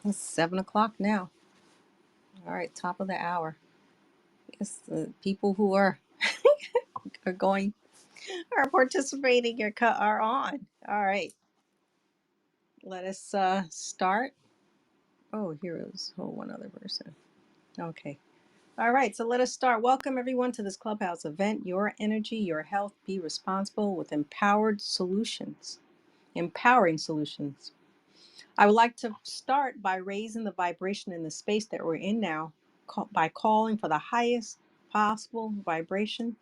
It's 7 o'clock now. All right, top of the hour. Yes, the people who are going are participating are on. All right, let us start. Oh, here is one other person. Okay. All right, so let us start. Welcome everyone to this Clubhouse event. Your energy, your health. Be responsible with empowered solutions. Empowering solutions. I would like to start by raising the vibration in the space that we're in now by calling for the highest possible vibration,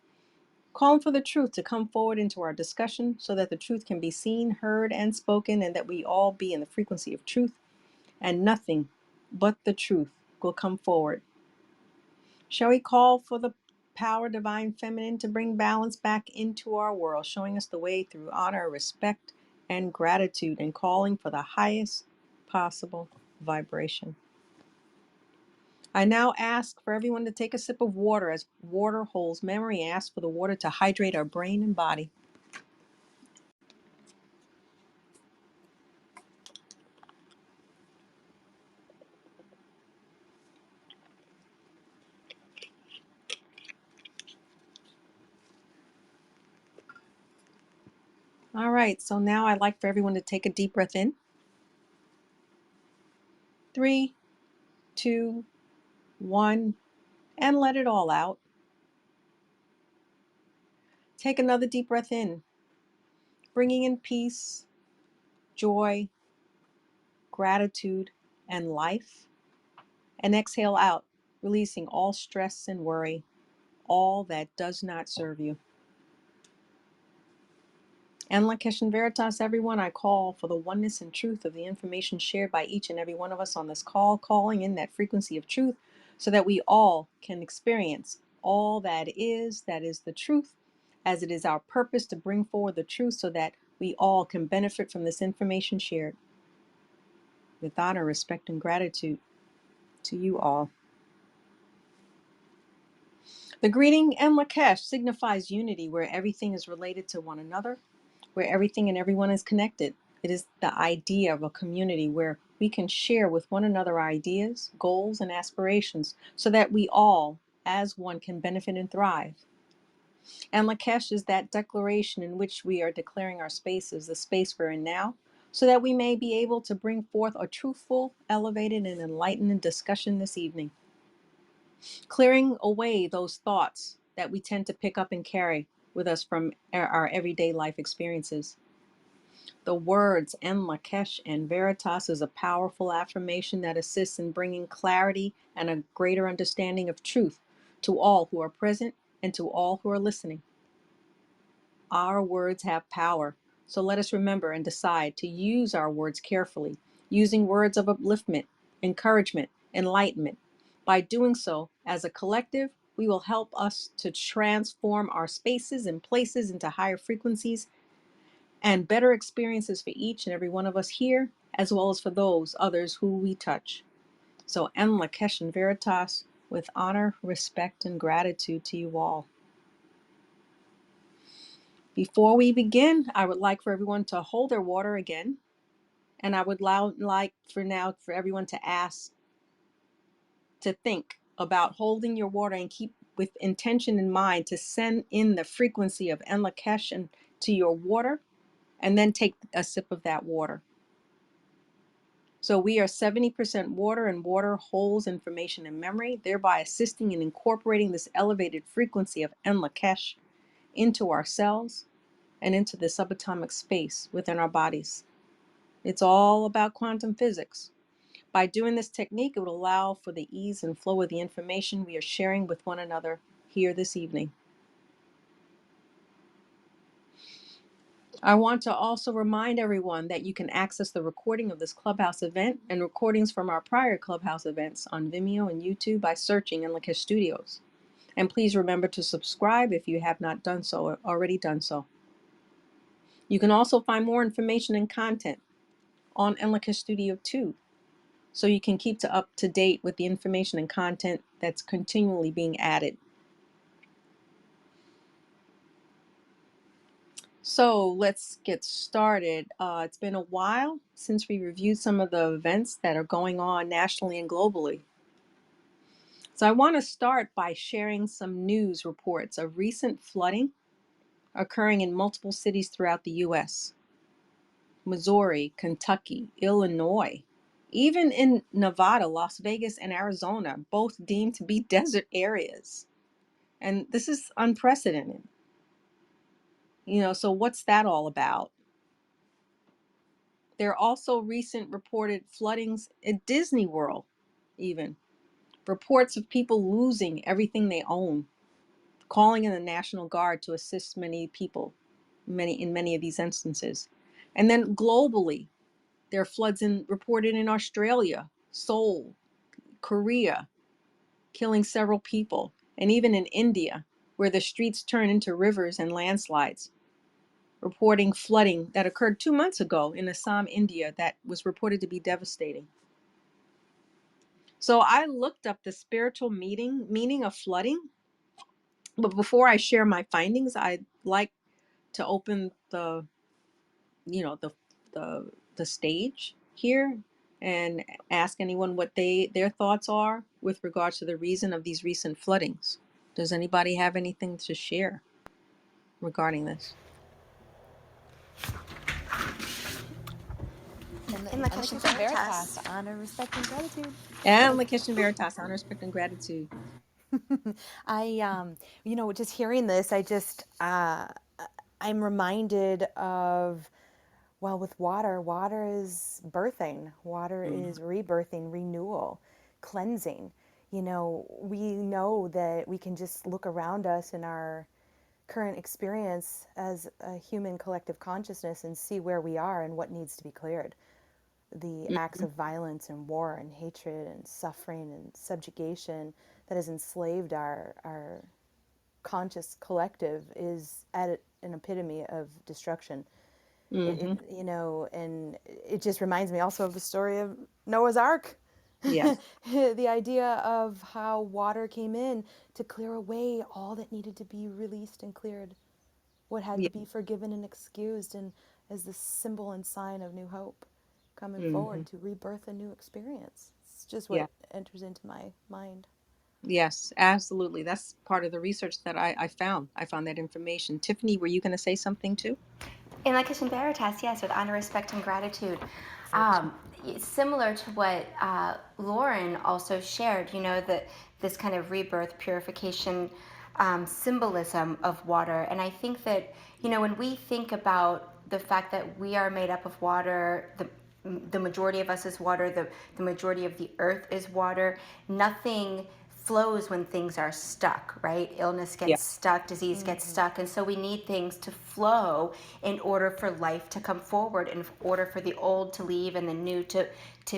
calling for the truth to come forward into our discussion so that the truth can be seen, heard, and spoken, and that we all be in the frequency of truth, and nothing but the truth will come forward. Shall we call for the power divine feminine to bring balance back into our world, showing us the way through honor, respect, and gratitude, and calling for the highest possible vibration. I now ask for everyone to take a sip of water as water holds memory, and ask for the water to hydrate our brain and body. All right, so now I'd like for everyone to take a deep breath in. 3, 2, 1, and let it all out. Take another deep breath in, bringing in peace, joy, gratitude, and life. And exhale out, releasing all stress and worry, all that does not serve you. And Lakesh and Veritas, everyone, I call for the oneness and truth of the information shared by each and every one of us on this call, calling in that frequency of truth so that we all can experience all that is the truth, as it is our purpose to bring forward the truth so that we all can benefit from this information shared. With honor, respect, and gratitude to you all. The greeting in Lakesh signifies unity, where everything is related to one another, where everything and everyone is connected. It is the idea of a community where we can share with one another ideas, goals, and aspirations so that we all, as one, can benefit and thrive. And Lakesh is that declaration in which we are declaring our space as the space we're in now, so that we may be able to bring forth a truthful, elevated, and enlightening discussion this evening, clearing away those thoughts that we tend to pick up and carry with us from our everyday life experiences. The words En Lakesh and Veritas is a powerful affirmation that assists in bringing clarity and a greater understanding of truth to all who are present and to all who are listening. Our words have power, so let us remember and decide to use our words carefully, using words of upliftment, encouragement, enlightenment. By doing so, as a collective, we will help us to transform our spaces and places into higher frequencies and better experiences for each and every one of us here, as well as for those others who we touch. So, En Lakesh and Veritas, with honor, respect, and gratitude to you all. Before we begin, I would like for everyone to hold their water again, and I would like for everyone to think about holding your water and keep with intention in mind to send in the frequency of En Lakesh and to your water, and then take a sip of that water. So we are 70% water, and water holds information and memory, thereby assisting in incorporating this elevated frequency of En Lakesh into our cells and into the subatomic space within our bodies. It's all about quantum physics. By doing this technique, it would allow for the ease and flow of the information we are sharing with one another here this evening. I want to also remind everyone that you can access the recording of this Clubhouse event and recordings from our prior Clubhouse events on Vimeo and YouTube by searching En Lakesh Studios. And please remember to subscribe if you have not done so or already done so. You can also find more information and content on En Lakesh Studio 2, so you can keep up to date with the information and content that's continually being added. So let's get started. It's been a while since we reviewed some of the events that are going on nationally and globally. So I want to start by sharing some news reports of recent flooding occurring in multiple cities throughout the US: Missouri, Kentucky, Illinois, even in Nevada, Las Vegas, and Arizona, both deemed to be desert areas. And this is unprecedented. So what's that all about? There are also recent reported floodings at Disney World, even reports of people losing everything they own, calling in the National Guard to assist many people, many of these instances. And then globally, there are floods reported in Australia, Seoul, Korea, killing several people, and even in India, where the streets turn into rivers and landslides, reporting flooding that occurred 2 months ago in Assam, India, that was reported to be devastating. So I looked up the spiritual meaning of flooding, but before I share my findings, I'd like to open the the stage here and ask anyone what their thoughts are with regards to the reason of these recent floodings. Does anybody have anything to share regarding this? In the Kitchen Veritas, honor, respect, and gratitude. And La Kitchen Veritas, honor, respect, and gratitude. I, just hearing this, I'm reminded of, well, with water, water is birthing, water Mm, is rebirthing, renewal, cleansing. We know that we can just look around us in our current experience as a human collective consciousness and see where we are and what needs to be cleared. The acts mhm, of violence and war and hatred and suffering and subjugation that has enslaved our conscious collective is at an epitome of destruction. mhm. And it just reminds me also of the story of Noah's Ark. Yes. The idea of how water came in to clear away all that needed to be released and cleared, what had Yeah. to be forgiven and excused, and as the symbol and sign of new hope coming Hmm. forward to rebirth a new experience. It's just Yeah. what enters into my mind. Yes, absolutely. That's part of the research that I found. I found that information. Tiffany, were you going to say something too? In La Kitchen Veritas, yes, with honor, respect, and gratitude. Excellent. Similar to what Lauren also shared, that this kind of rebirth, purification symbolism of water. And I think that, when we think about the fact that we are made up of water, the majority of us is water, the majority of the earth is water, nothing flows when things are stuck, right? Illness Yeah. gets stuck, disease gets stuck, and so we need things to flow in order for life to come forward, in order for the old to leave and the new to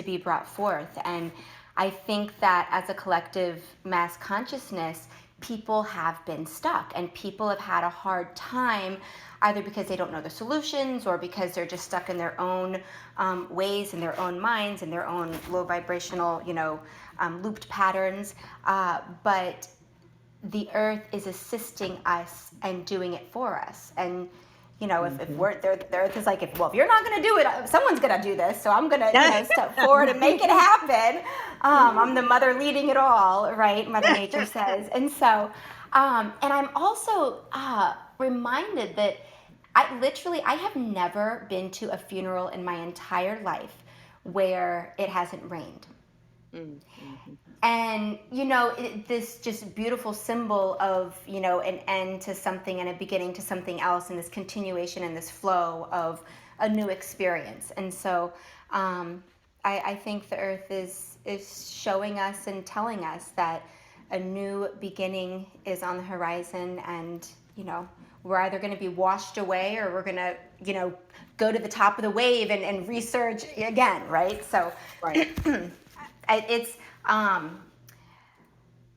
be brought forth. And I think that as a collective mass consciousness, people have been stuck and people have had a hard time, either because they don't know the solutions or because they're just stuck in their own ways, in their own minds, in their own low vibrational, looped patterns. But the earth is assisting us and doing it for us. And if Hmm. we're there, the earth is like, if you're not going to do it, someone's going to do this. So I'm going to, step forward and make it happen. I'm the mother leading it all, right? Mother Nature says. And so, and I'm also reminded that I have never been to a funeral in my entire life where it hasn't rained. Mhm. And this just beautiful symbol of an end to something and a beginning to something else, and this continuation and this flow of a new experience. And so I think the earth is showing us and telling us that a new beginning is on the horizon. And we're either going to be washed away, or we're going to go to the top of the wave and resurge again, right? So Right. it's um,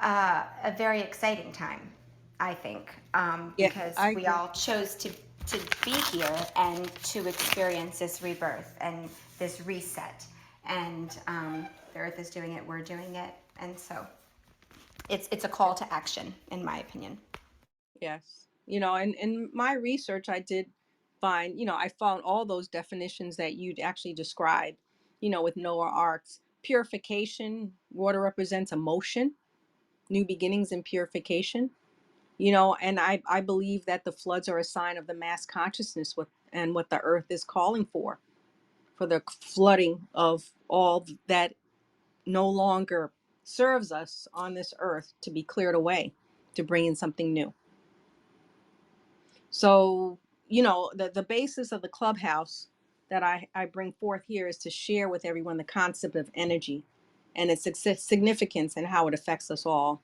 a very exciting time, I think, Yeah, because I we agree. all chose to be here and to experience this rebirth and this reset. And the earth is doing it, we're doing it. And so it's a call to action, in my opinion. Yes. In my research, I did find, I found all those definitions that you'd actually described, with Noah Ark's purification. Water represents emotion, new beginnings and purification. And I believe that the floods are a sign of the mass consciousness with and what the earth is calling for the flooding of all that no longer serves us on this earth to be cleared away, to bring in something new. So, the basis of the clubhouse that I bring forth here is to share with everyone the concept of energy and its significance and how it affects us all.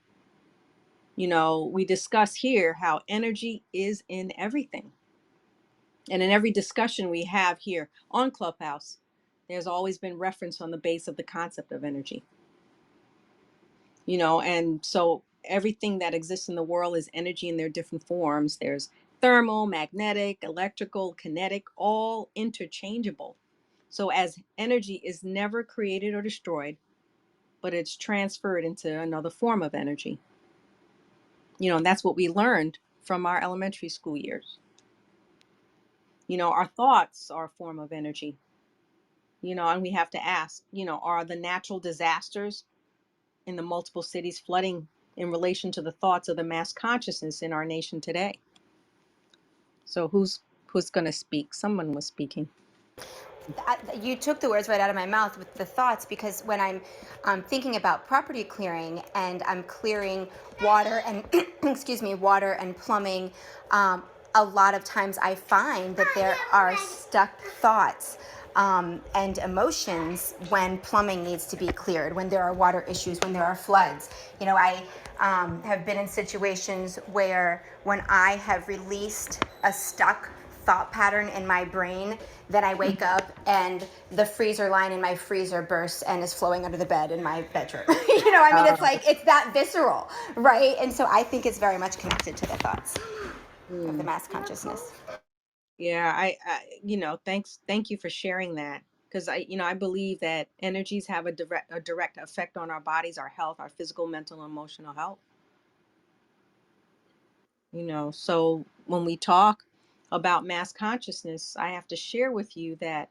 We discuss here how energy is in everything. And in every discussion we have here on Clubhouse, there's always been reference on the base of the concept of energy. And so everything that exists in the world is energy in their different forms. There's thermal, magnetic, electrical, kinetic, all interchangeable. So as energy is never created or destroyed, but it's transferred into another form of energy. And that's what we learned from our elementary school years. Our thoughts are a form of energy. And we have to ask, are the natural disasters in the multiple cities flooding in relation to the thoughts of the mass consciousness in our nation today? So who's going to speak? Someone was speaking. You took the words right out of my mouth with the thoughts, because when I'm thinking about property clearing and I'm clearing water and excuse me, water and plumbing, a lot of times I find that there are stuck thoughts and emotions when plumbing needs to be cleared, when there are water issues, when there are floods. I have been in situations where when I have released a stuck thought pattern in my brain, then I wake up and the freezer line in my freezer bursts and is flowing under the bed in my bedroom. It's like, it's that visceral, right? And so I think it's very much connected to the thoughts of the Mm. mass consciousness. Yeah, thank you for sharing that, because I believe that energies have a direct effect on our bodies, our health, our physical, mental, and emotional health. So when we talk about mass consciousness, I have to share with you that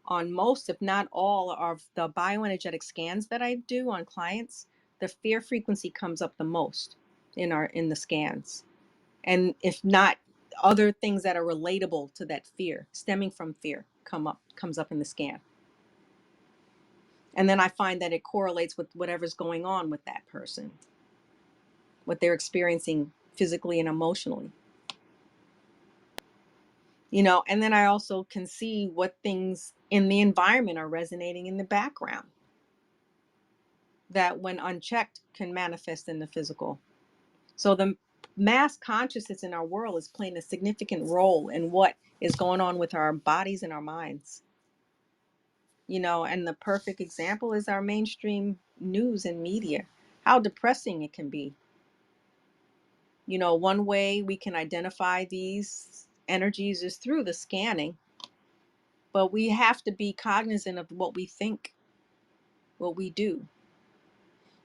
on most, if not all, of the bioenergetic scans that I do on clients, the fear frequency comes up the most in the scans. And if not, other things that are relatable to that fear, stemming from fear, comes up in the scan. And then I find that it correlates with whatever's going on with that person, what they're experiencing physically and emotionally. And then I also can see what things in the environment are resonating in the background that, when unchecked, can manifest in the physical. So the mass consciousness in our world is playing a significant role in what is going on with our bodies and our minds. And the perfect example is our mainstream news and media, how depressing it can be. One way we can identify these energies is through the scanning, but we have to be cognizant of what we think, what we do,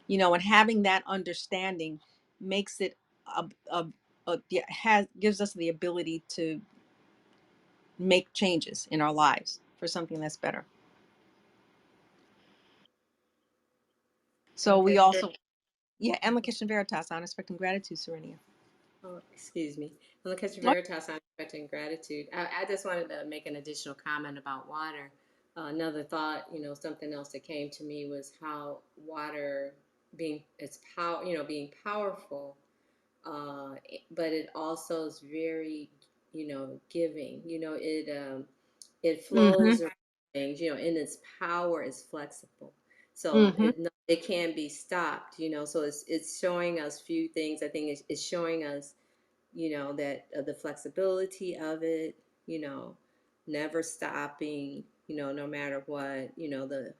and having that understanding makes it gives us the ability to make changes in our lives for something that's better. So we Okay. also, yeah, Amication Veritas, honest, respect, and gratitude, Serenia. Oh, excuse me. On the Catch What? Veritas, I'm expecting gratitude. I just wanted to make an additional comment about water. Another thought, something else that came to me was how water being its power, being powerful, but it also is very, giving. It Mm-hmm. flows around things, and its power is flexible. So Mm-hmm. it can be stopped, so it's showing us few things. I think it's showing us, that the flexibility of it, you know, never stopping, no matter what, the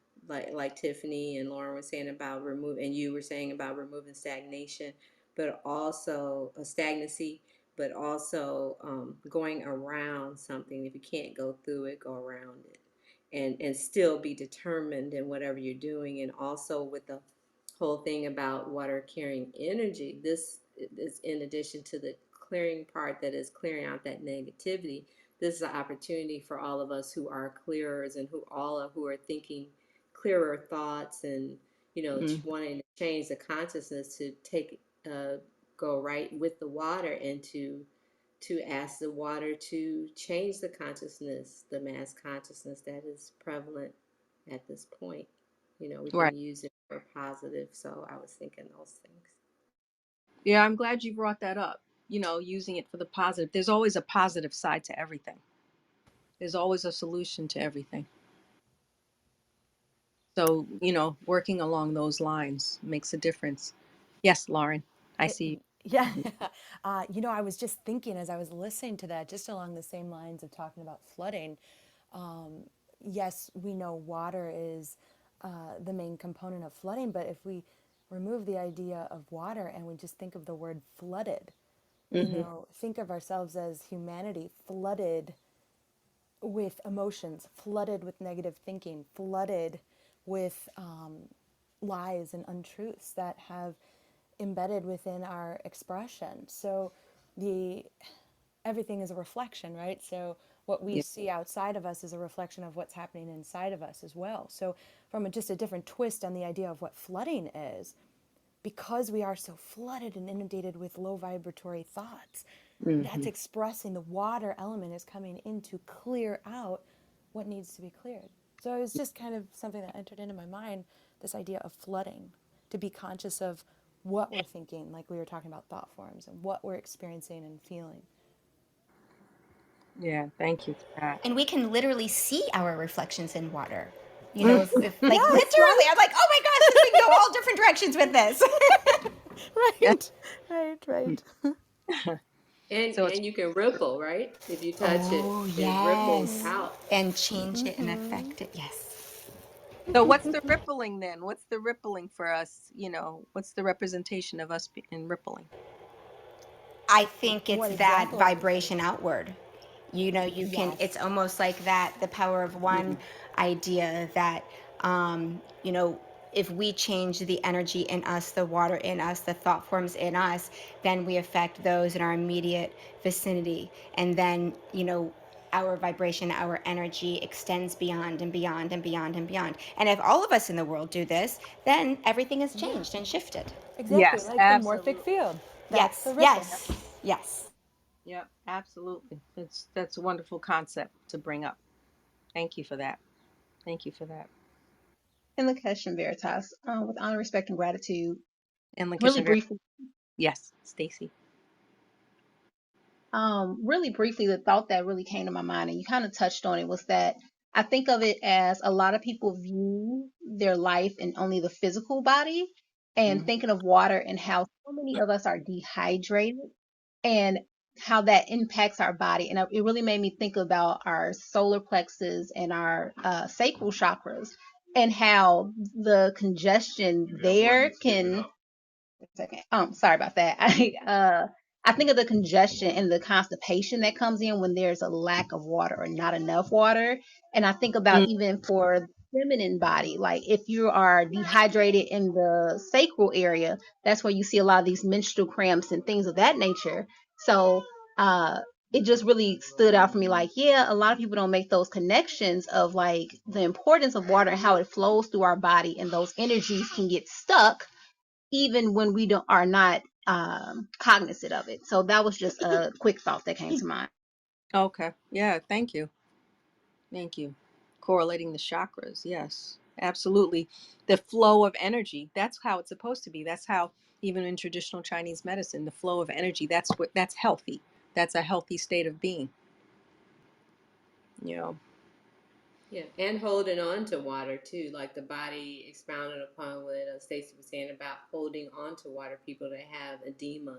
like Tiffany and Lauren were saying about remove, and you were saying about removing stagnation, but also a stagnancy, but also going around something. If you can't go through it, go around it, and still be determined in whatever you're doing. And also with the whole thing about water carrying energy, this is in addition to the clearing part that is clearing out that negativity, this is an opportunity for all of us who are clearers and who are thinking clearer thoughts and, Mm. wanting to change the consciousness to go right with the water and to ask the water to change the consciousness, the mass consciousness that is prevalent at this point. We Right. can use it for positive. So I was thinking those things. Yeah, I'm glad you brought that up. Using it for the positive. There's always a positive side to everything. There's always a solution to everything. So, working along those lines makes a difference. Yes, Lauren, I see Yeah. you. I was just thinking as I was listening to that, just along the same lines of talking about flooding. Yes, we know water is the main component of flooding, but if we remove the idea of water and we just think of the word flooded, Hmm. think of ourselves as humanity flooded with emotions, flooded with negative thinking, flooded with lies and untruths that have embedded within our expression. So the everything is a reflection, right? So what we Yeah. see outside of us is a reflection of what's happening inside of us as well. So from just a different twist on the idea of what flooding is, because we are so flooded and inundated with low vibratory thoughts, that's Hmm. expressing the water element is coming in to clear out what needs to be cleared. So it was just kind of something that entered into my mind, this idea of flooding, to be conscious of what we're thinking, like we were talking about thought forms, and what we're experiencing and feeling. Yeah, thank you for that. And we can literally see our reflections in water. Mm. If like Yes, literally, right? I'm like, oh my gosh, this we can go all different directions with this. Yeah. Right, right, right. And So it's and you can ripple, right? If you touch it, Oh, it ripples yes. out. And change it and affect it. Yes. so what's the rippling then? What's the rippling for us? What's the representation of us in rippling? I think it's What that example are you vibration thinking? outward. You can, it's Yes. almost like that, the power of one Mm. idea that, um, you know, if we change the energy in us, the water in us, the thought forms in us, then we affect those in our immediate vicinity. And then, our vibration, our energy extends beyond and beyond and beyond and beyond. And if all of us in the world do this, then everything has Yeah. changed and shifted. Exactly, Yes, like the morphic absolutely. field. That's the Yes, ripple. yes, yes. Yep, absolutely. That's a wonderful concept to bring up. Thank you for that. Thank you for that. In the question Veritas, with honor, respect, and gratitude. And Really Lakeisha, briefly, yes, Stacy. really briefly, the thought that really came to my mind, and you kind of touched on it, was that I think of it as a lot of people view their life in only the physical body, and Mm. thinking of water and how so many of us are dehydrated and how that impacts our body. And it really made me think about our solar plexus and our sacral chakras and how the congestion there can second. Sorry about that. I think of the congestion and the constipation that comes in when there's a lack of water or not enough water. And I think about Mm. even for the feminine body, like if you are dehydrated in the sacral area, that's where you see a lot of these menstrual cramps and things of that nature. So uh it just really stood out for me, like, yeah, a lot of people don't make those connections of like the importance of water and how it flows through our body, and those energies can get stuck even when we don't are not cognizant of it. So that was just a quick thought that came to mind. Okay. Yeah, thank you. Thank you. Correlating the chakras. Yes, absolutely. The flow of energy. That's how it's supposed to be. That's how, even in traditional Chinese medicine, the flow of energy, that's healthy. That's a healthy state of being. You know. Yeah, and holding on to water too, like the body expounded upon what Stacey was saying about holding on to water. People that have edema,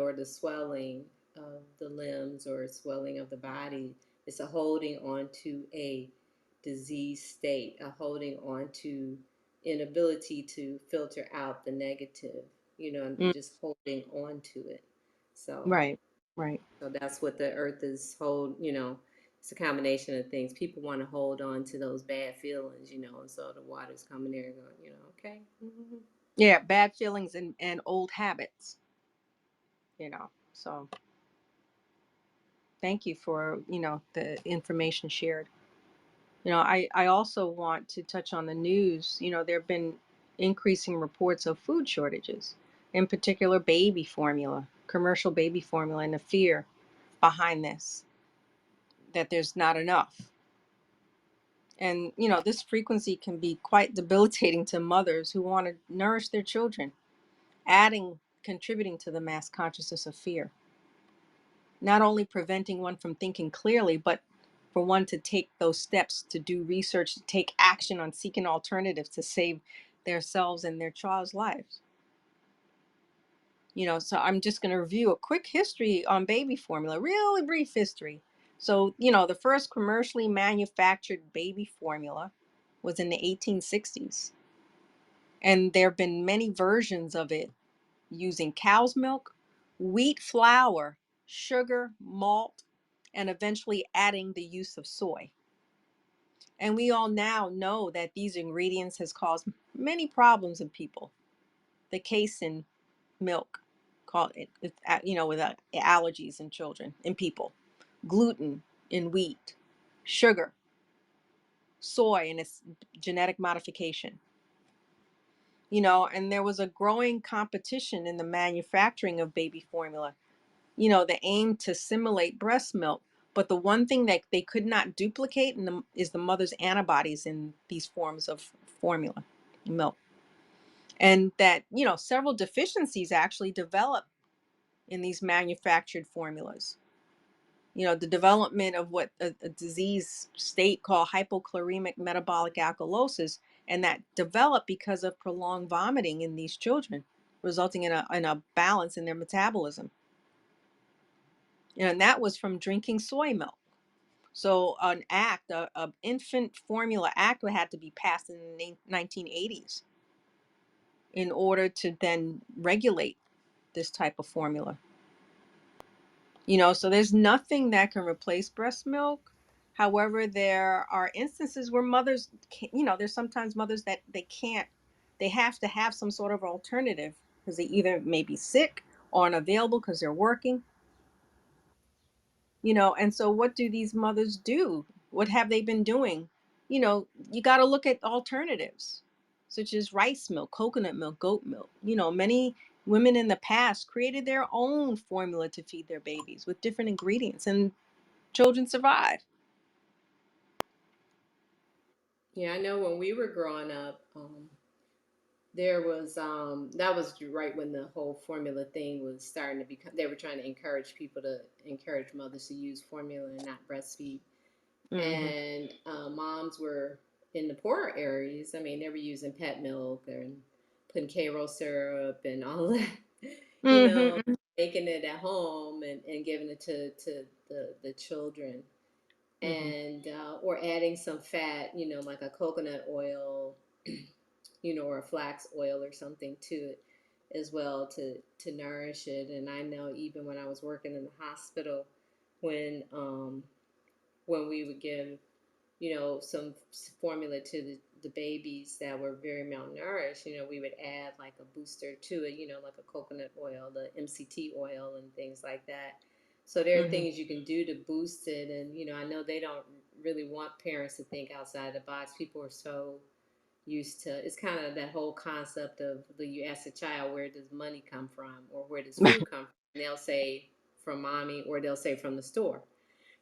or the swelling of the limbs or swelling of the body, it's a holding on to a disease state, a holding on to inability to filter out the negative, and Mm. just holding on to it. So Right. Right. so that's what the earth is it's a combination of things. People want to hold on to those bad feelings, and so the water's coming there going, okay. Yeah, bad feelings and old habits. So Thank you for, the information shared. I also want to touch on the news. There have been increasing reports of food shortages, in particular baby formula, commercial baby formula, and the fear behind this, that there's not enough. And, this frequency can be quite debilitating to mothers who want to nourish their children, contributing to the mass consciousness of fear, not only preventing one from thinking clearly, but for one to take those steps to do research, to take action on seeking alternatives to save themselves and their child's lives. So I'm just going to review a quick history on baby formula, really brief history. So, the first commercially manufactured baby formula was in the 1860s. And there have been many versions of it using cow's milk, wheat flour, sugar, malt, and eventually adding the use of soy. And we all now know that these ingredients has caused many problems in people. The casein milk, called with allergies in children, in people, gluten in wheat, sugar, soy, and its genetic modification. And there was a growing competition in the manufacturing of baby formula, the aim to simulate breast milk. But the one thing that they could not duplicate is the mother's antibodies in these forms of formula, milk. And that, several deficiencies actually develop in these manufactured formulas. The development of what a disease state called hypochloremic metabolic alkalosis, and that developed because of prolonged vomiting in these children, resulting in a balance in their metabolism. And that was from drinking soy milk. So a infant formula act had to be passed in the 1980s in order to then regulate this type of formula. So there's nothing that can replace breast milk. However, there are instances where mothers can, there's sometimes mothers that they have to have some sort of alternative because they either may be sick or unavailable because they're working. And so what do these mothers do? What have they been doing? You got to look at alternatives such as rice milk, coconut milk, goat milk. Many women in the past created their own formula to feed their babies with different ingredients, and children survive. Yeah, I know when we were growing up, there was that was right when the whole formula thing was starting to become. They were trying to encourage mothers to use formula and not breastfeed. Mm-hmm. And moms were in the poorer areas. I mean, they were using pet milk and putting Karo syrup and all that, you know, Mm-hmm. making it at home and giving it to the children. Mm-hmm. And or adding some fat, like a coconut oil, or a flax oil or something to it as well to nourish it. And I know even when I was working in the hospital, when when we would give some formula to the babies that were very malnourished, we would add like a booster to it, like a coconut oil, the MCT oil, and things like that. So there are Mm-hmm. things you can do to boost it. And, I know they don't really want parents to think outside the box. People are so used to, it's kind of that whole concept of you ask a child, where does money come from, or where does food come from? And they'll say from mommy, or they'll say from the store,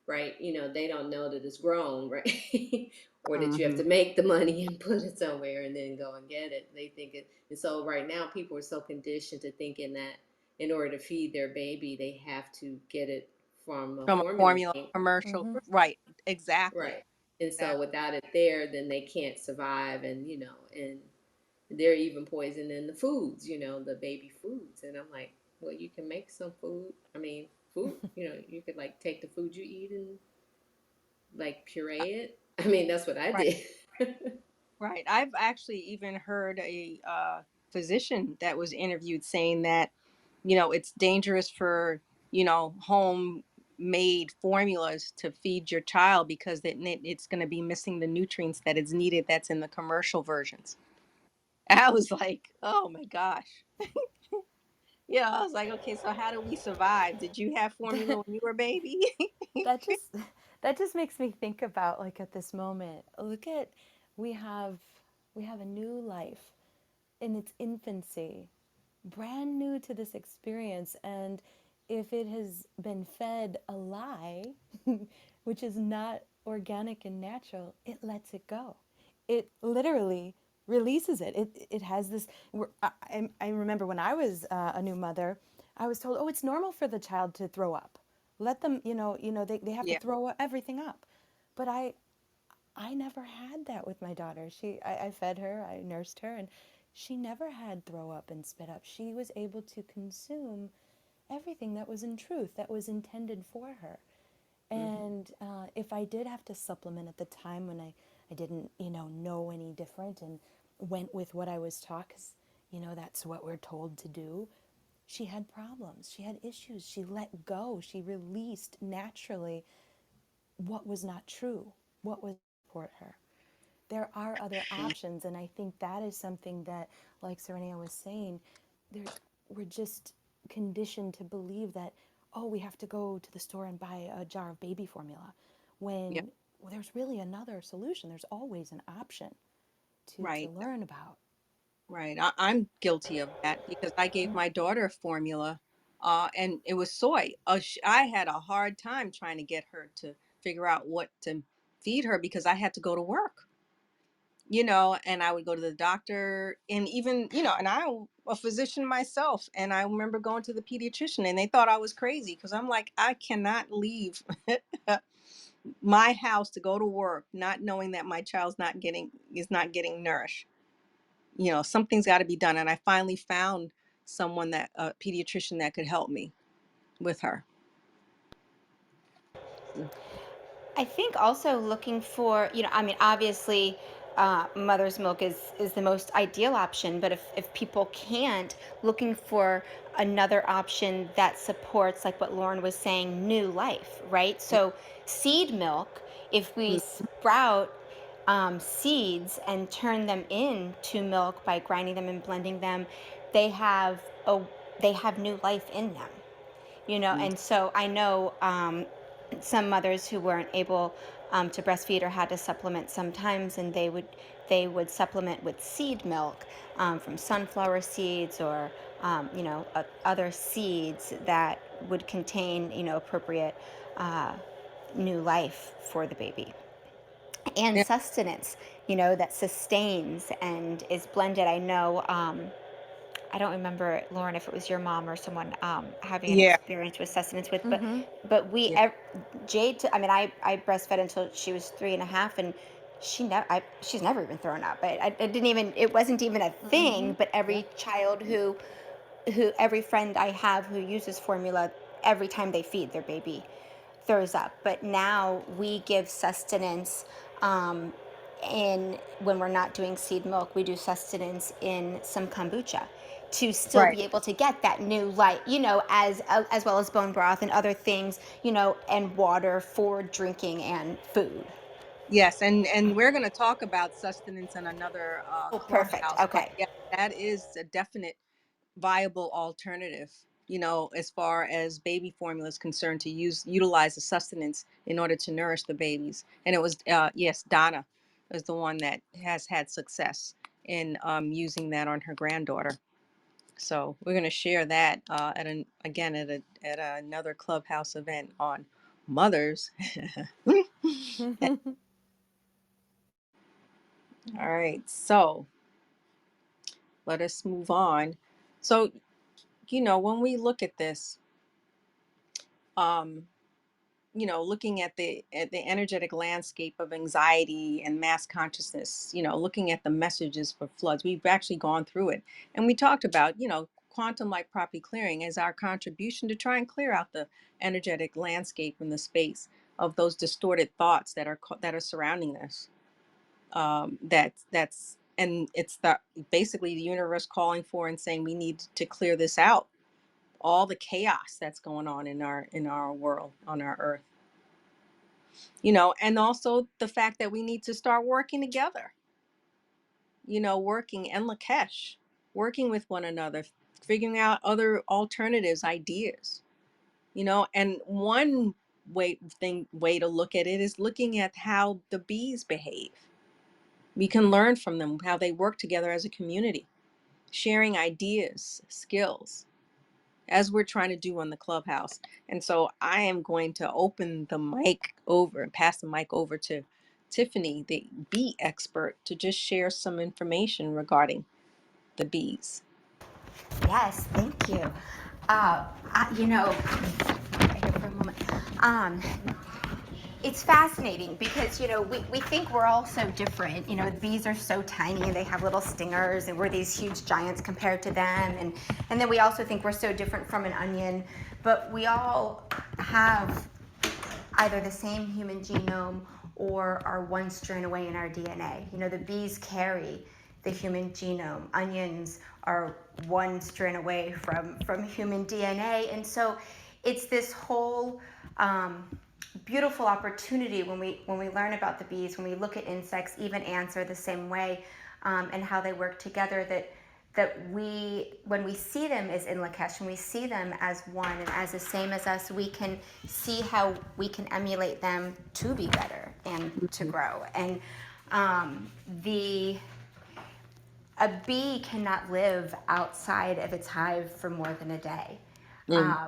right? They don't know that it's grown, right? Or that you have Mm-hmm. to make the money and put it somewhere and then go and get it. They think it. And so right now people are so conditioned to thinking that in order to feed their baby, they have to get it from a From a formula formula bank. commercial, Mm-hmm. right? Exactly. Right. And so Exactly. without it there, then they can't survive. And, and they're even poisoning the foods, the baby foods. And I'm like, well, you can make some food. I mean, food, you could like take the food you eat and like puree it. I mean, that's what I Right. did. Right. I've actually even heard a physician that was interviewed saying that, it's dangerous for, homemade formulas to feed your child because it's going to be missing the nutrients that is needed that's in the commercial versions. I was like, oh my gosh. Yeah, I was like, okay, so how do we survive? Did you have formula when you were a baby? that just that just makes me think about, like, at this moment, look at, we have we have a new life in its infancy, brand new to this experience. And if it has been fed a lie, which is not organic and natural, it lets it go. It literally releases it. It has this. I remember when I was a new mother, I was told, oh, it's normal for the child to throw up. Let them, they have to Yeah, throw everything up. But I never had that with my daughter. I fed her, I nursed her, and she never had throw up and spit up. She was able to consume everything that was in truth, that was intended for her. hmm, And if I did have to supplement at the time when I didn't, know any different, and went with what I was taught, because, that's what we're told to do, she had problems. She had issues. She let go. She released naturally what was not true, what was support her. There are other options, and I think that is something that, like Serenia was saying, there we're just conditioned to believe that, oh, we have to go to the store and buy a jar of baby formula, yeah, when, well, there's really another solution. There's always an option to right, learn about. right. I'm guilty of that because I gave my daughter formula, and it was soy. I had a hard time trying to get her to figure out what to feed her because I had to go to work. And I would go to the doctor, and even, and I'm a physician myself, and I remember going to the pediatrician and they thought I was crazy because I'm like, I cannot leave my house to go to work not knowing that my child's not getting nourished. Something's got to be done, and I finally found someone, that a pediatrician, that could help me with her. So, I think also looking for, I mean, obviously, mother's milk is the most ideal option, but if people can't, looking for another option that supports, like what Lauren was saying, new life, right? yeah. So, seed milk, if we Mm, sprout seeds and turn them into milk by grinding them and blending them, they have a they have new life in them, mm. and so I know some mothers who weren't able to breastfeed or had to supplement sometimes, and they would supplement with seed milk from sunflower seeds, or other seeds that would contain appropriate new life for the baby, and Yeah, sustenance, that sustains and is blended. I know, I don't remember, Lauren, if it was your mom or someone having an yeah, experience with sustenance with, but Mm-hmm. but we yeah. Jade. I mean, I breastfed until she was 3.5, and she's never even thrown up. I didn't even. It wasn't even a Mm-hmm. thing. But Yep. every child every friend I have who uses formula, every time they feed their baby, throws up. But now we give sustenance. In When we're not doing seed milk, we do sustenance in some kombucha to still Right. be able to get that new light, as well as bone broth and other things, and water for drinking and food. Yes, and we're going to talk about sustenance in another Oh, perfect. clubhouse, but Okay. yeah, that is a definite viable alternative, as far as baby formula is concerned, to utilize the sustenance in order to nourish the babies. And it was, yes, Donna is the one that has had success in using that on her granddaughter. So we're going to share that again at another clubhouse event on mothers. All right, so let us move on. So, when we look at this, um, looking at the energetic landscape of anxiety and mass consciousness, looking at the messages for floods, we've actually gone through it, and we talked about, quantum light property clearing as our contribution to try and clear out the energetic landscape and the space of those distorted thoughts that are surrounding us. That's and it's the basically the universe calling for and saying we need to clear this out, all the chaos that's going on in our world, on our earth, and also the fact that we need to start working together, working, and Lakesh, working with one another, figuring out other alternatives, ideas, and one way to look at it is looking at how the bees behave. We can learn from them how they work together as a community, sharing ideas, skills, as we're trying to do on the Clubhouse. And so I am going to open the mic over and pass the mic over to Tiffany, the bee expert, to just share some information regarding the bees. Yes, thank you. Right here for a moment. Um, it's fascinating because, we think we're all so different. The bees are so tiny and they have little stingers and we're these huge giants compared to them. And then we also think we're so different from an onion, but we all have either the same human genome or are one strain away in our DNA. The bees carry the human genome. Onions are one strain away from human DNA. And so it's this whole beautiful opportunity when we learn about the bees, when we look at insects, even ants are the same way, and how they work together, that when we see them as in Lakesh, when we see them as one and as the same as us, we can see how we can emulate them to be better and to grow. And the a bee cannot live outside of its hive for more than a day. Mm.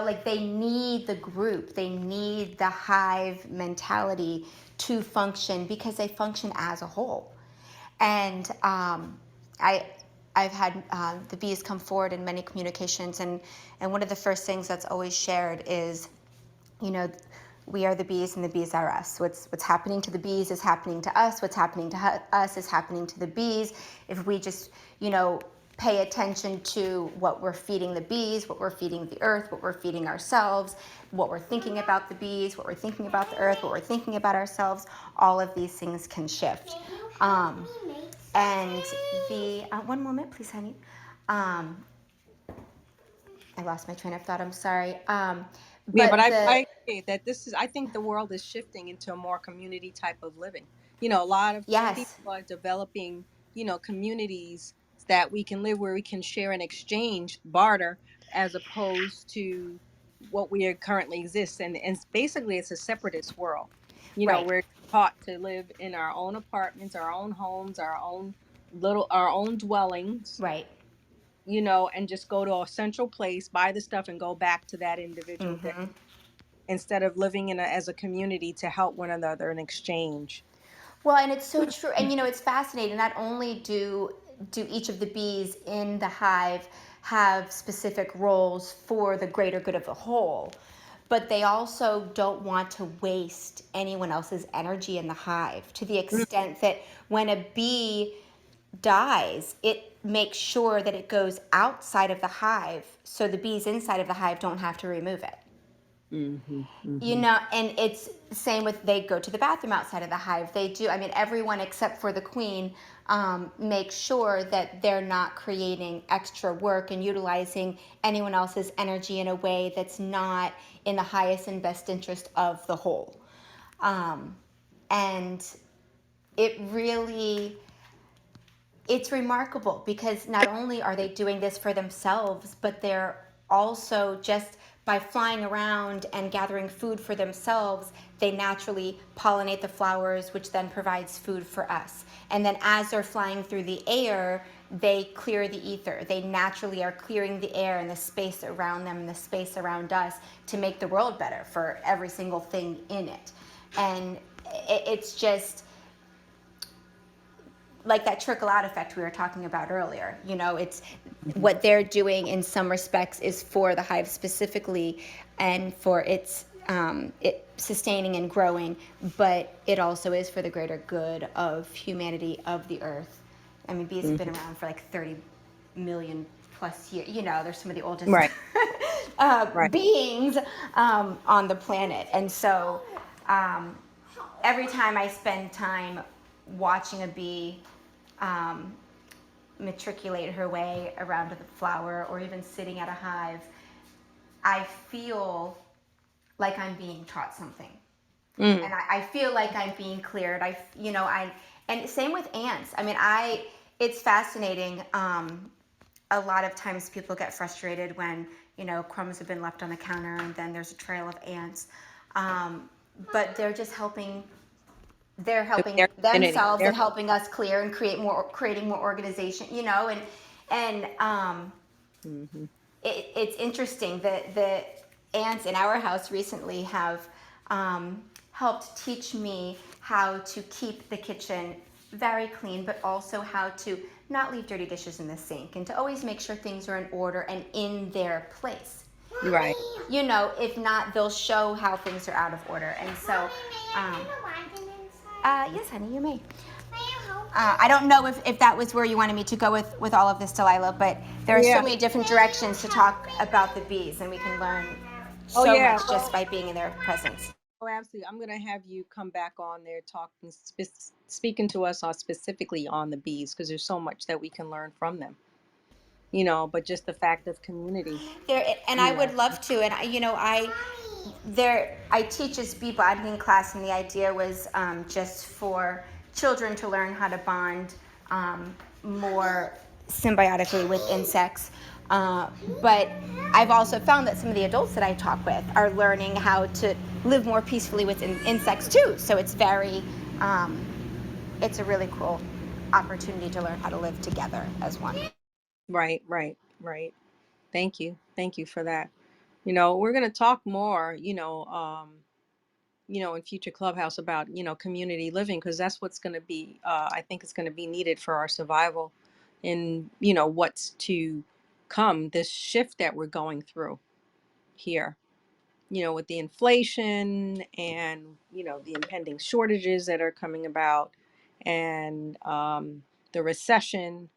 Like they need the group, they need the hive mentality to function because they function as a whole. And I've had the bees come forward in many communications, and one of the first things that's always shared is, you know, we are the bees and the bees are us. What's happening to the bees is happening to us. What's happening to us is happening to the bees. If we just, pay attention to what we're feeding the bees, what we're feeding the earth, what we're feeding ourselves, what we're thinking about the bees, what we're thinking about the earth, what we're thinking about ourselves, all of these things can shift. And the, one moment, please, honey. I lost my train of thought. I'm sorry. Yeah, but But I agree that I think the world is shifting into a more community type of living. A lot of people yes, are developing, communities that we can live where we can share and exchange, barter, as opposed to what we are currently exist. And basically it's a separatist world. right, We're taught to live in our own apartments, our own homes, our own dwellings, right. and just go to a central place, buy the stuff, and go back to that individual day Mm-hmm. instead of living as a community to help one another and exchange. Well, and it's so true. And it's fascinating. Not only do each of the bees in the hive have specific roles for the greater good of the whole, but they also don't want to waste anyone else's energy in the hive, to the Mm, extent that when a bee dies, it makes sure that it goes outside of the hive so the bees inside of the hive don't have to remove it. mhm, mhm. And it's same with, they go to the bathroom outside of the hive. They do. I mean, everyone except for the queen makes sure that they're not creating extra work and utilizing anyone else's energy in a way that's not in the highest and best interest of the whole. And it really, it's remarkable because not only are they doing this for themselves, but they're also, just by flying around and gathering food for themselves, they naturally pollinate the flowers, which then provides food for us. And then as they're flying through the air, they clear the ether. They naturally are clearing the air and the space around them and the space around us to make the world better for every single thing in it. And it's just like that trickle out effect we were talking about earlier. It's what they're doing in some respects is for the hive specifically and for it sustaining and growing, but it also is for the greater good of humanity, of the earth. I mean, bees have been Mhm. around for like 30 million plus years. They're some of the oldest Right, right. beings on the planet. And so um, every time I spend time watching a bee um, matriculate her way around to the flower or even sitting at a hive, I feel like I'm being taught something. Mm, And I feel like I'm being cleared. And same with ants. I mean, it's fascinating. a lot of times people get frustrated when, crumbs have been left on the counter and then there's a trail of ants. Um, but they're Their helping community. themselves Their and helping us clear and creating more organization, and hmm it's interesting that the ants in our house recently have helped teach me how to keep the kitchen very clean, but also how to not leave dirty dishes in the sink and to always make sure things are in order and in their place. right. If not, they'll show how things are out of order. And so, yes, honey, you may. I don't know if that was where you wanted me to go with all of this, Delilah, but there are so Yeah. many different directions to talk about the bees, and we can learn Oh so yeah. much just by being in their presence. Oh, absolutely. I'm going to have you come back on there talking, speaking to us on specifically on the bees because there's so much that we can learn from them. But just the fact of community. And I You know. would love to. And I teach a bee bonding class, and the idea was just for children to learn how to bond more symbiotically with insects. But I've also found that some of the adults that I talk with are learning how to live more peacefully with insects too. So um, it's a really cool opportunity to learn how to live together as one. Right. Right. Right. Thank you. Thank you for that. We're going to talk more. In future Clubhouse about community living because that's what's going to be. I think it's going to be needed for our survival, and what's to come. This shift that we're going through here. With the inflation and, the impending shortages that are coming about and the recession,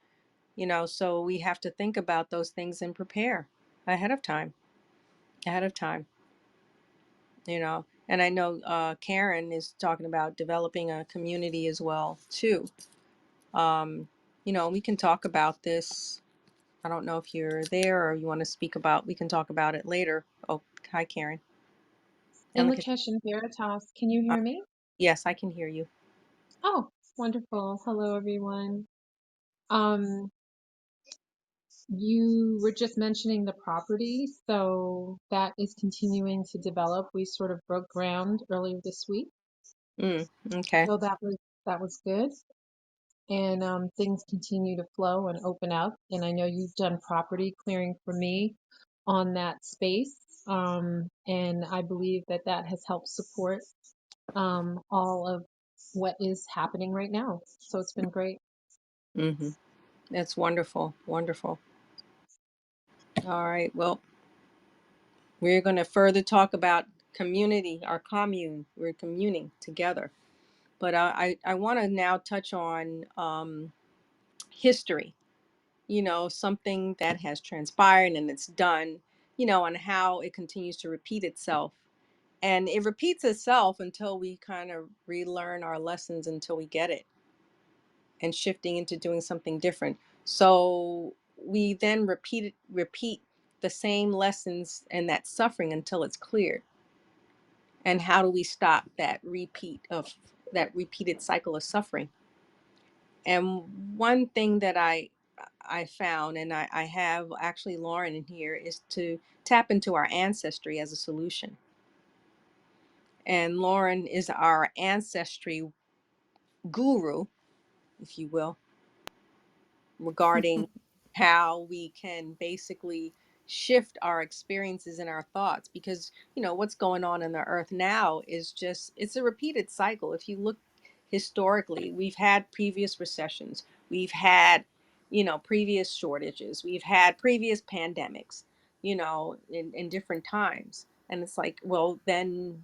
so we have to think about those things and prepare ahead of time, ahead of time, And I know Karen is talking about developing a community as well, too. We can talk about this. I don't know if you're there or you want to speak about, we can talk about it later. Oh, hi, Karen. In And Lakesh and Veritas, can you hear me? yes, I can hear you. Oh, wonderful. Hello, everyone. Um, you were just mentioning the property, so that is continuing to develop. We sort of broke ground earlier this week, Okay. so that was good. And things continue to flow and open up. And I know you've done property clearing for me on that space, and I believe that that has helped support all of what is happening right now. So it's been great. Mm-hmm. That's wonderful. Wonderful. All right. Well, we're going to further talk about community, our commune. We're communing together. But I want to now touch on history, something that has transpired and it's done, and how it continues to repeat itself. And it repeats itself until we kind of relearn our lessons until we get it and shifting into doing something different. So we then repeat the same lessons and that suffering until it's cleared. And how do we stop that repeated cycle of suffering? And one thing that I found, and I have actually Lauren in here, is to tap into our ancestry as a solution. And Lauren is our ancestry guru, if you will, regarding how we can basically shift our experiences and our thoughts because what's going on in the earth now is just it's a repeated cycle. If you look historically, we've had previous recessions, we've had previous shortages, we've had previous pandemics, in different times, and it's like, well, then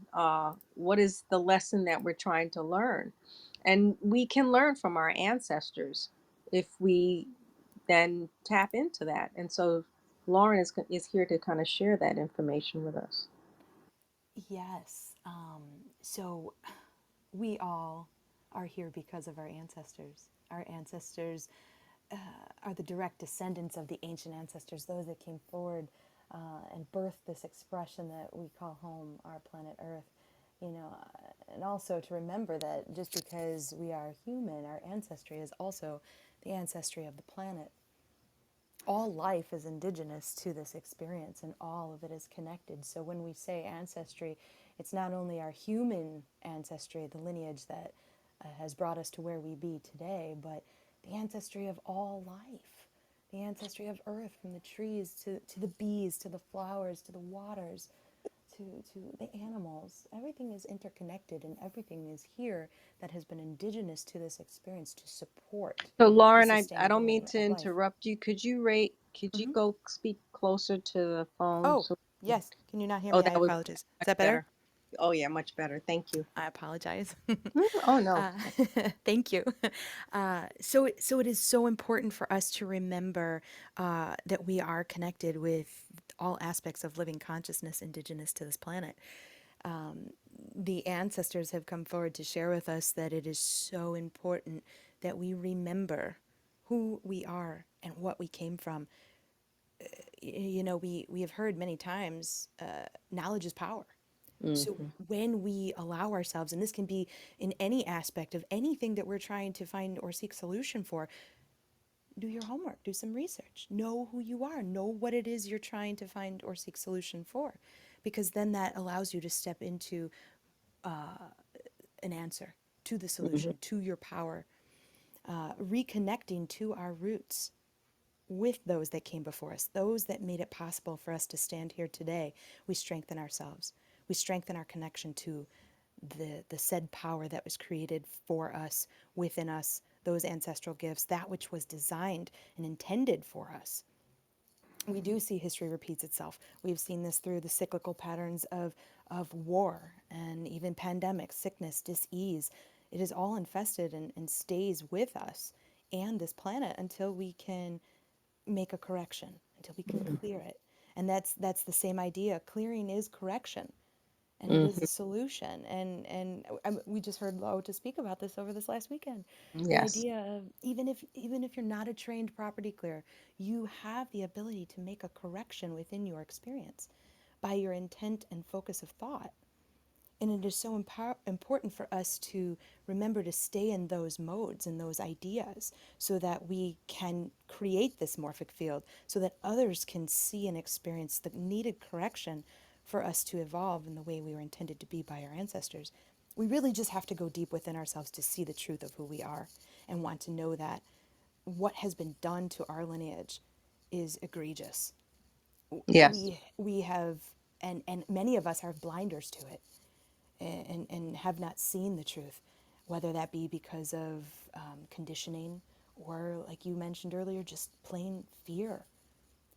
what is the lesson that we're trying to learn? And we can learn from our ancestors if we then tap into that. And so Lauren is here to kind of share that information with us. Yes. So we all are here because of our ancestors. Our ancestors are the direct descendants of the ancient ancestors, those that came forward and birthed this expression that we call home, our planet Earth. And also to remember that just because we are human, our ancestry is also the ancestry of the planet. all life is indigenous to this experience and all of it is connected. So when we say ancestry, it's not only our human ancestry, the lineage that has brought us to where we be today, but the ancestry of all life, the ancestry of earth, from the trees to the bees, to the flowers, to the waters, to the animals. Everything is interconnected and everything is here that has been indigenous to this experience to support So the Lauren, I don't mean sustainability to of life. interrupt you. Could you go speak closer to the phone? Oh, So, yes. Can you not hear oh, me? I that would be apologize. Is much that better? better. Oh yeah, much better. Thank you. I apologize. Oh no. uh, thank you. So it is so important for us to remember that we are connected with all aspects of living consciousness indigenous to this planet. The ancestors have come forward to share with us that it is so important that we remember who we are and what we came from. You know, we have heard many times knowledge is power. So Mm-hmm. when we allow ourselves, and this can be in any aspect of anything that we're trying to find or seek solution for, do your homework, do some research, know who you are, know what it is you're trying to find or seek solution for, because then that allows you to step into an answer to the Mm-hmm. solution, to your power, reconnecting to our roots with those that came before us, those that made it possible for us to stand here today. We strengthen ourselves. We strengthen our connection to the said power that was created for us, within us, those ancestral gifts, that which was designed and intended for us. We do see history repeats itself. We've seen this through the cyclical patterns of war and even pandemics, sickness, dis-ease. It is all infested and stays with us and this planet until we can make a correction, until we can clear it. And that's the same idea. Clearing is correction, and it is Mm-hmm. a solution. And we just heard Lo to speak about this over this last weekend. The Yes. idea of even if you're not a trained property clearer, you have the ability to make a correction within your experience by your intent and focus of thought. And it is so important for us to remember to stay in those modes and those ideas so that we can create this morphic field, so that others can see and experience the needed correction for us to evolve in the way we were intended to be by our ancestors. We really just have to go deep within ourselves to see the truth of who we are and want to know that what has been done to our lineage is egregious. Yes. We have, and many of us have blinders to it, and have not seen the truth, whether that be because of conditioning or, like you mentioned earlier, just plain fear.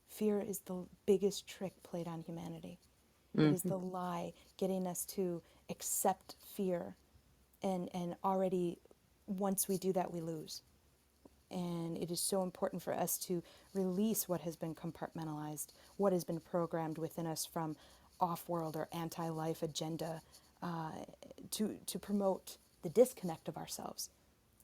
Fear is the biggest trick played on humanity. It is Mm-hmm. the lie getting us to accept fear, and already once we do that, we lose. And it is so important for us to release what has been compartmentalized, what has been programmed within us from off-world or anti-life agenda, to promote the disconnect of ourselves.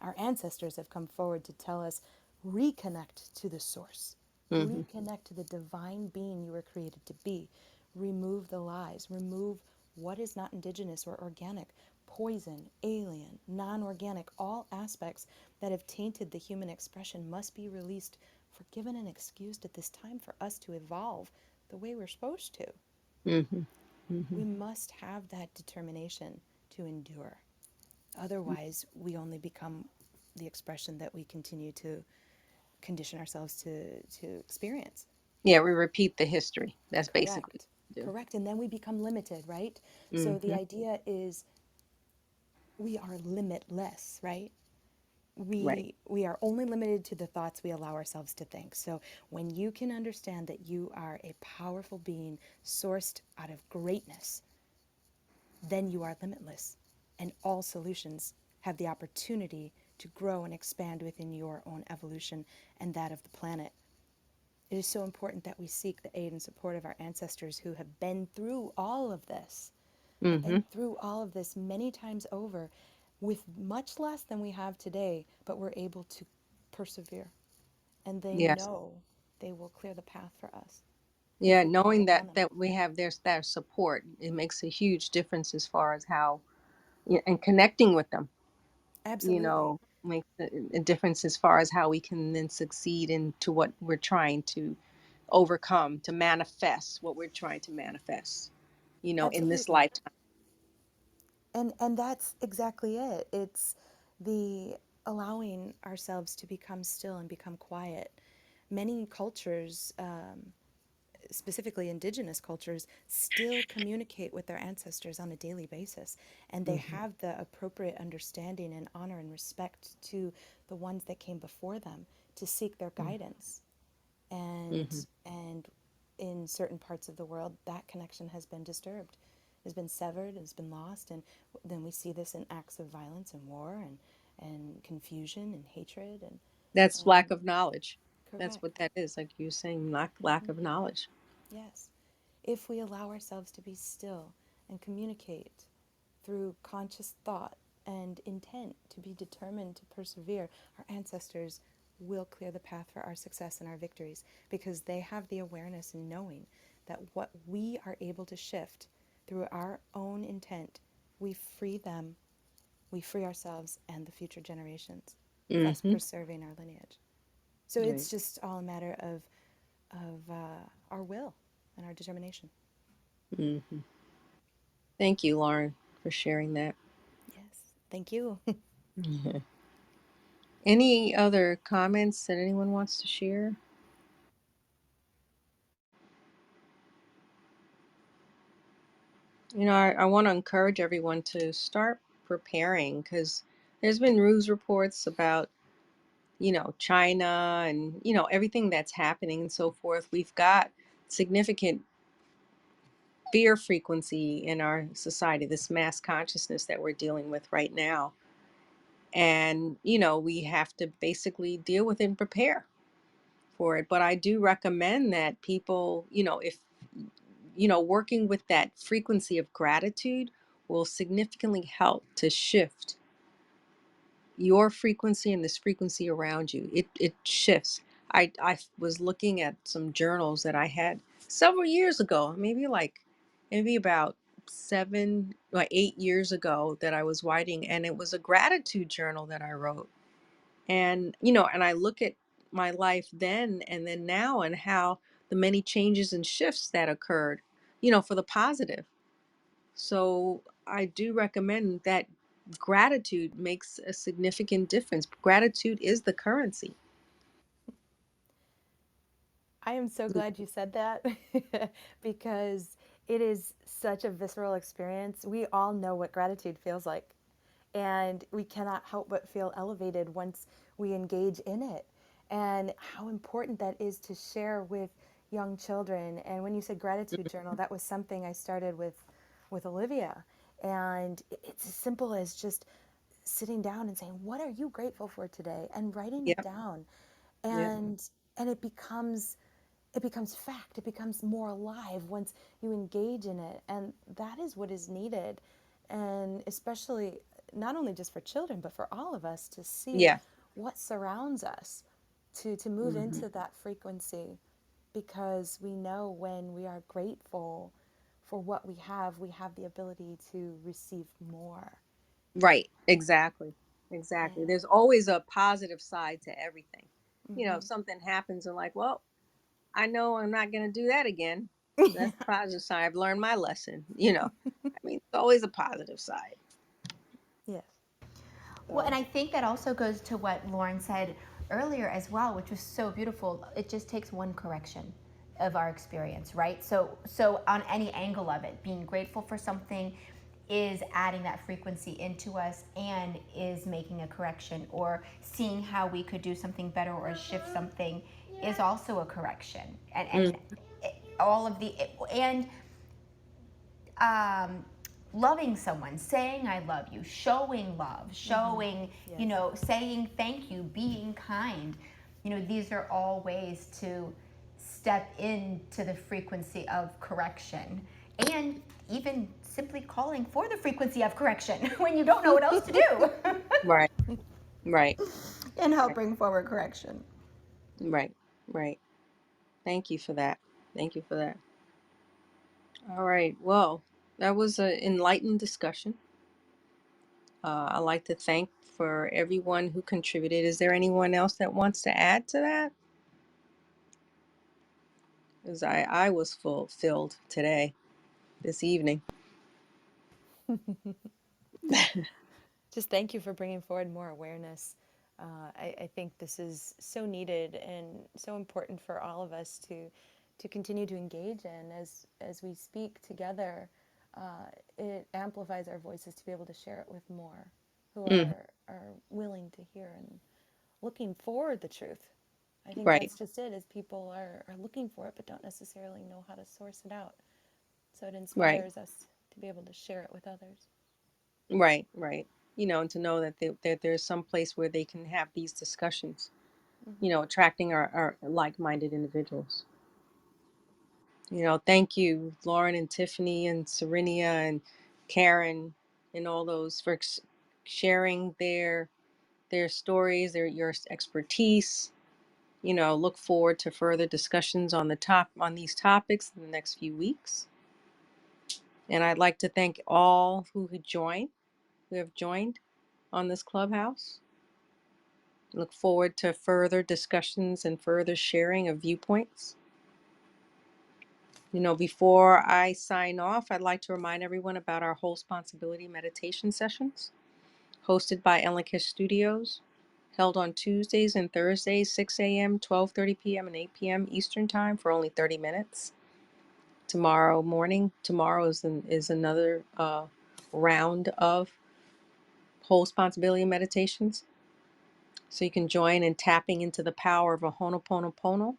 Our ancestors have come forward to tell us, reconnect to the source, Mm-hmm. reconnect to the divine being you were created to be. Remove the lies, remove what is not indigenous or organic, poison, alien, non organic, all aspects that have tainted the human expression must be released, forgiven, and excused at this time for us to evolve the way we're supposed to. Mm-hmm. Mm-hmm. We must have that determination to endure. Otherwise, we only become the expression that we continue to condition ourselves to experience. Yeah, we repeat the history. That's basically Correct. what we do. Correct. And then we become limited, right? So the Mm-hmm. idea is we are limitless, right? Right. We are only limited to the thoughts we allow ourselves to think. So when you can understand that you are a powerful being sourced out of greatness, then you are limitless. And all solutions have the opportunity to grow and expand within your own evolution and that of the planet. It is so important that we seek the aid and support of our ancestors who have been through all of this, have Mm-hmm. been through all of this many times over with much less than we have today, but we're able to persevere. And they Yes. know they will clear the path for us if Yeah, we call knowing upon them. that we have their support, it makes a huge difference as far as how, yeah, and connecting with them. You Absolutely. know. makes a difference as far as how we can then succeed into what we're trying to overcome, to manifest what we're trying to manifest, in this Absolutely. lifetime. And that's exactly it. It's the allowing ourselves to become still and become quiet. Many cultures, specifically indigenous cultures, still communicate with their ancestors on a daily basis, and they Hmm. have the appropriate understanding and honor and respect to the ones that came before them to seek their guidance. Hmm. And in certain parts of the world, that connection has been disturbed, has been severed, has been lost, and then we see this in acts of violence and war and confusion and hatred That's lack and of knowledge. That's what correct. that is, like you saying, lack of knowledge. Yes. If we allow ourselves to be still and communicate through conscious thought and intent to be determined to persevere, our ancestors will clear the path for our success and our victories because they have the awareness and knowing that what we are able to shift through our own intent, we free them, we free ourselves and the future generations, thus Hmm. preserving our lineage. So Right. it's just all a matter of our will and our determination. Hmm. Thank you, Lauren, for sharing that. Yes. Thank you. Any other comments that anyone wants to share? I want to encourage everyone to start preparing, because there's been news reports about, China and, everything that's happening and so forth. We've got significant fear frequency in our society, this mass consciousness that we're dealing with right now. And, we have to basically deal with it and prepare for it. But I do recommend that people, if, working with that frequency of gratitude will significantly help to shift your frequency and this frequency around you. It shifts. I was looking at some journals that I had several years ago, maybe about 8 years ago, that I was writing, and it was a gratitude journal that I wrote. And and I look at my life then and then now, and how the many changes and shifts that occurred, for the positive. So I do recommend that gratitude makes a significant difference. Gratitude is the currency. I am so glad you said that because it is such a visceral experience. We all know what gratitude feels like, and we cannot help but feel elevated once we engage in it. And how important that is to share with young children. And when you said gratitude journal, that was something I started with Olivia. And it's as simple as just sitting down and saying, "What are you grateful for today?" and writing it Yep. down. Yep. And it becomes fact. It becomes more alive once you engage in it. And that is what is needed. And especially not only just for children, but for all of us to see Yeah. what surrounds us, to move Hmm. into that frequency, because we know when we are grateful for what we have the ability to receive more. Right. Exactly. And Exactly. There's always a positive side to everything. If something happens and, like, well, I know I'm not going to do that again. That's the positive side. I've learned my lesson. It's always a positive side. yes. Well, and So, I think that also goes to what Lauren said earlier as well, which was so beautiful. It just takes one correction of our experience, right? So on any angle of it, being grateful for something is adding that frequency into us and is making a correction, or seeing how we could do something better or shift something is also a correction. mm, And all of the and um, loving someone, saying I love you, showing love, showing, Yes. saying thank you, being kind. These are all ways to step into the frequency of correction, and even simply calling for the frequency of correction when you don't know what else to do. right. Right. And help Right. bring forward correction. Right. Right. Thank you for that. Thank you for that. All right. Well, that was an enlightened discussion. I'd like to thank for everyone who contributed. Is there anyone else that wants to add to that? Because I was fulfilled today, this evening. Just thank you for bringing forward more awareness. I think this is so needed and so important for all of us to continue to engage in as we speak together. It amplifies our voices to be able to share it with more who Mm, are willing to hear and looking for the truth. I think right, that's just it, is people are looking for it but don't necessarily know how to source it out. So it right, inspires us to be able to share it with others. right. And to know that, that there's some place where they can have these discussions, Mm-hmm. attracting our like-minded individuals. Thank you, Lauren and Tiffany and Serenia and Karen and all those for sharing their stories, your expertise. Look forward to further discussions on these topics in the next few weeks. And I'd like to thank all who have joined on this Clubhouse. Look forward to further discussions and further sharing of viewpoints. Before I sign off, I'd like to remind everyone about our whole responsibility meditation sessions hosted by Ellikish Studios, held on Tuesdays and Thursdays, 6 a.m., 12:30 p.m., and 8 p.m. Eastern Time for only 30 minutes. Tomorrow is another round of whole responsibility meditations. So you can join in tapping into the power of a Ho'oponopono,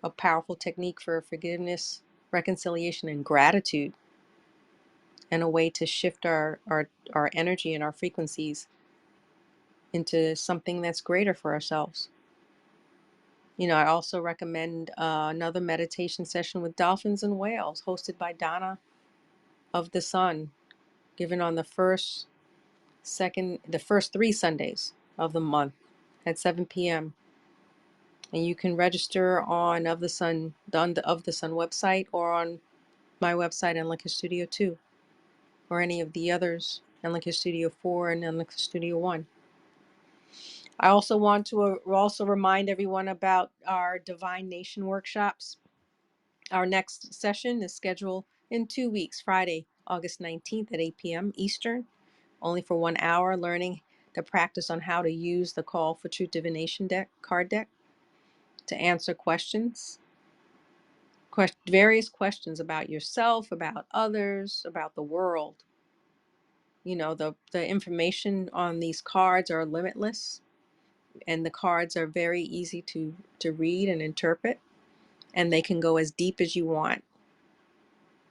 a powerful technique for forgiveness, reconciliation, and gratitude, and a way to shift our energy and our frequencies into something that's greater for ourselves. I also recommend another meditation session with dolphins and whales, hosted by Donna of the Sun, given on the first 3 Sundays of the month at 7 p.m. And you can register on the Of the Sun website, or on my website, Enlica Studio 2, or any of the others, Enlica Studio 4 and Enlica Studio 1. I also want to also remind everyone about our Divine Nation workshops. Our next session is scheduled in 2 weeks, Friday, August 19th at 8 p.m. Eastern, only for 1 hour, learning the practice on how to use the Call for Truth Divination card deck to answer various questions about yourself, about others, about the world. The information on these cards are limitless, and the cards are very easy to read and interpret, and they can go as deep as you want.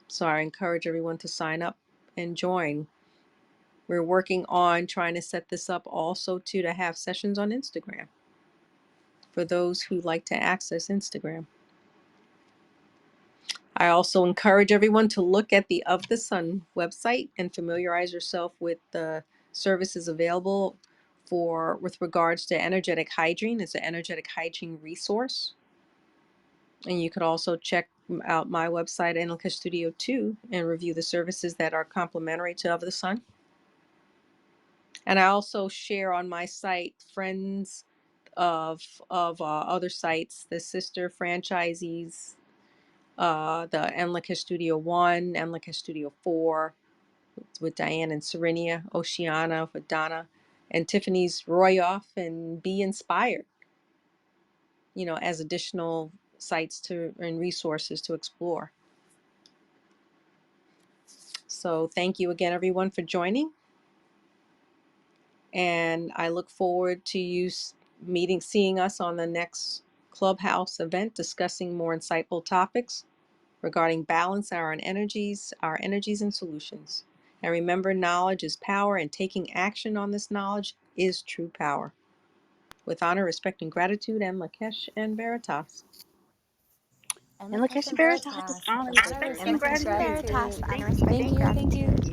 So I encourage everyone to sign up and join. We're working on trying to set this up also to have sessions on Instagram for those who like to access Instagram. I also encourage everyone to look at the Of the Sun website and familiarize yourself with the services available with regards to energetic hygiene. It's an energetic hygiene resource. And you could also check out my website, Enlica Studio 2, and review the services that are complementary to Of the Sun. And I also share on my site friends of other sites, the sister franchisees, the Enlica Studio 1, Enlica Studio 4 with Diane and Serenia, Oceana with Donna, and Tiffany's Royoff and Be Inspired, as additional sites and resources to explore. So thank you again, everyone, for joining. And I look forward to you seeing us on the next Clubhouse event, discussing more insightful topics regarding balance, our energies and solutions. And remember, knowledge is power, and taking action on this knowledge is true power. With honor, respect, and gratitude, and Lakesh and Veritas. And And Lakesh Lakesh and Veritas, with Veritas, honor, with honor, respect, and and Respect and respect and gratitude. gratitude. gratitude. With honor, Thank you. respect, Thank and you. Thank gratitude. you.